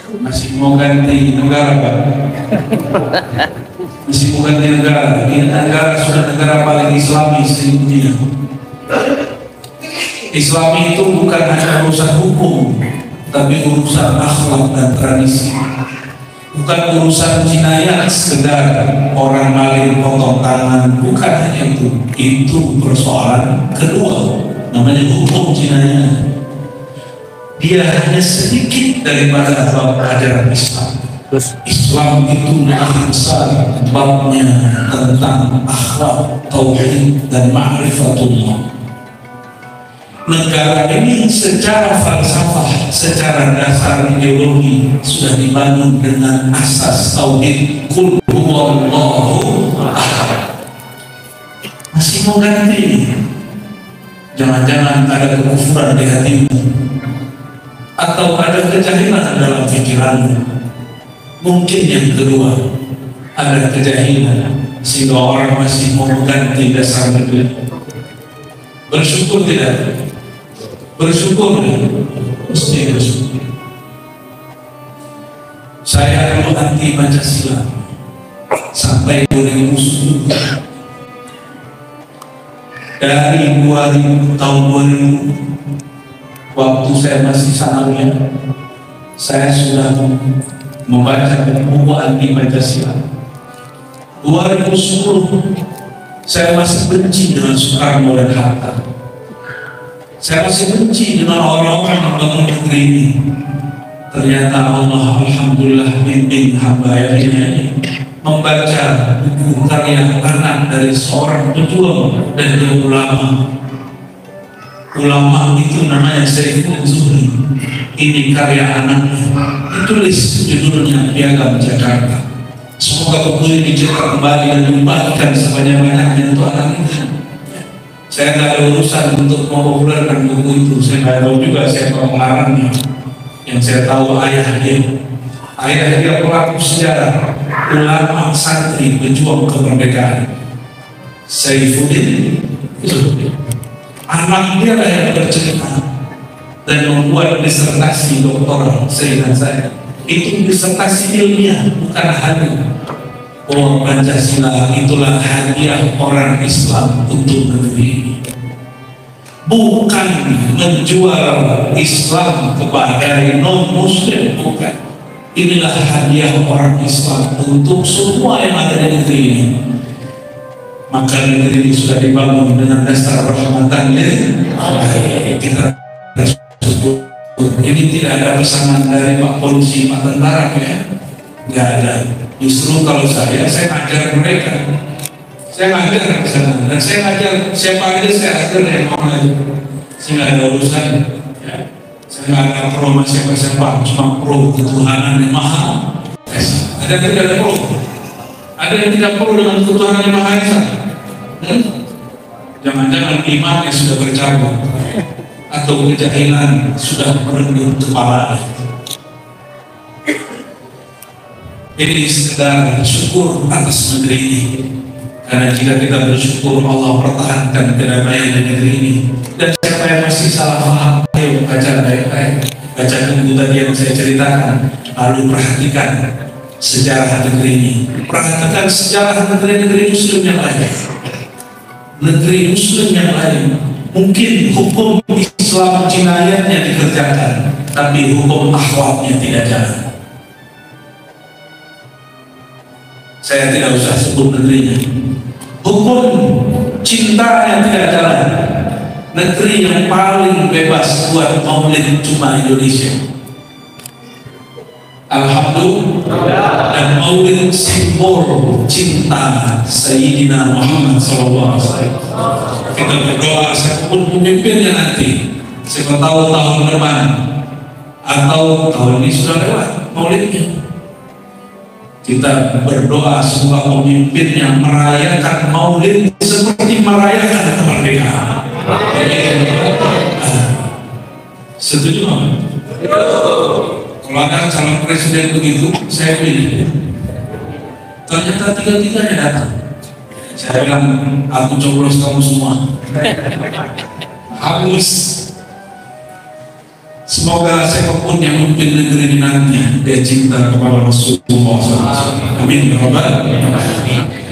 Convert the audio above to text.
Masih mau ganti negara, Pak? Masih mau ganti negara? Ini negara sudah negara paling Islami di dunia. Islami itu bukan hanya urusan hukum, tapi urusan akhlak dan tradisi. Bukan urusan jinayat sekedar orang maling potong tangan, bukan hanya itu. Itu persoalan kedua, namanya hukum jinayat. Dia hanya sedikit daripada bab ajaran Islam. Islam itu lebih besar babnya tentang akhlak, tauhid dan ma'rifatullah. Negara ini secara falsafah, secara dasar ideologi sudah dibangun dengan asas tauhid qul huwallahu ahad. Masih mau ganti? Jangan-jangan ada kekufuran di hatimu, atau ada kejahilan dalam pikiranmu. Mungkin yang kedua, ada kejahilan sehingga orang masih mau mengganti dasar negeri. Bersyukur tidak? Bersyukur tidak? Mesti bersyukur. Saya dulu anti Pancasila sampai 2010. Dari 2000, tahun 2000, waktu saya masih sanawiyah, saya sudah membaca buku anti Pancasila. 2010 saya masih benci dengan Soekarno dan Hatta. Saya masih benci dengan orang-orang yang bangun negeri ini. Ternyata Allah alhamdulillah bimbing hamba ini membaca buku karya anak dari seorang pejuang dan dia ulama. Ulama itu namanya Saiful Zuhri. Ini karya anaknya, ditulis judulnya Piagam Jakarta. Semoga buku ini dicetak kembali dan dibagikan sebanyak-banyaknya untuk anak itu. Saya nggak ada urusan untuk mempopulerkan buku itu. Saya nggak tahu juga siapa pengarangnya. Yang saya tahu ayah dia pelaku sejarah, ulama santri pejuang kemerdekaan, Saifuddin Zuhri. Anak dia lah yang bercerita dan membuat disertasi doktoral. Seingat saya itu disertasi ilmiah, bukan hanya bahwa Pancasila itulah hadiah orang Islam untuk negeri ini, bukan menjual Islam kepada non Muslim, bukan. Inilah hadiah orang Islam untuk semua yang ada di negeri ini. Maka negeri ini sudah dibangun dengan dasar rahmatan lil alamin. Kita bersyukur. Ini tidak ada pesanan dari Pak Polisi, Pak Tentara, ya? Nggak ada. Justru kalau saya ngajar mereka. Saya ngajar ke sana dan saya ngajar siapa aja, saya ajar yang mau aja. Saya nggak ada urusan. Ya. Saya nggak ada pro siapa-siapa, cuma pro ketuhanan yang maha. Ada yang tidak ada pro. Ada yang tidak perlu dengan ketuhanan yang Maha Esa. Jangan-jangan imannya sudah bercabut atau kejahilan sudah merenggut kepala. Ini sekedar syukur atas negeri ini. Karena jika kita bersyukur, Allah pertahankan kedamaian di negeri ini. Dan siapa yang masih salah paham, ayo baca baik-baik. Baca buku tadi yang saya ceritakan, lalu perhatikan sejarah negeri ini. Perhatikan sejarah negeri-negeri Muslim yang lain. Negeri Muslim yang lain, mungkin hukum Islam jinayatnya dikerjakan, tapi hukum akhlaknya tidak jalan. Saya tidak usah sebut negerinya. Hukum cintanya tidak jalan. Negeri yang paling bebas buat maulid cuma Indonesia. Alhamdulillah. Dan maulid simbol cinta Sayyidina Muhammad SAW. Kita berdoa siapapun pemimpinnya nanti, siapa tahu tahun depan atau tahun ini sudah lewat maulidnya, kita berdoa semoga pemimpinnya merayakan maulid seperti merayakan kemerdekaan. Setuju nggak? Kalau ada calon presiden begitu, saya pilih. Ternyata tiga-tiganya datang. Saya bilang, aku coblos kamu semua. Habis. Semoga siapapun yang memimpin negeri ini nanti dia cinta kepada Rasulullah SAW. Amin ya rabbal alamin.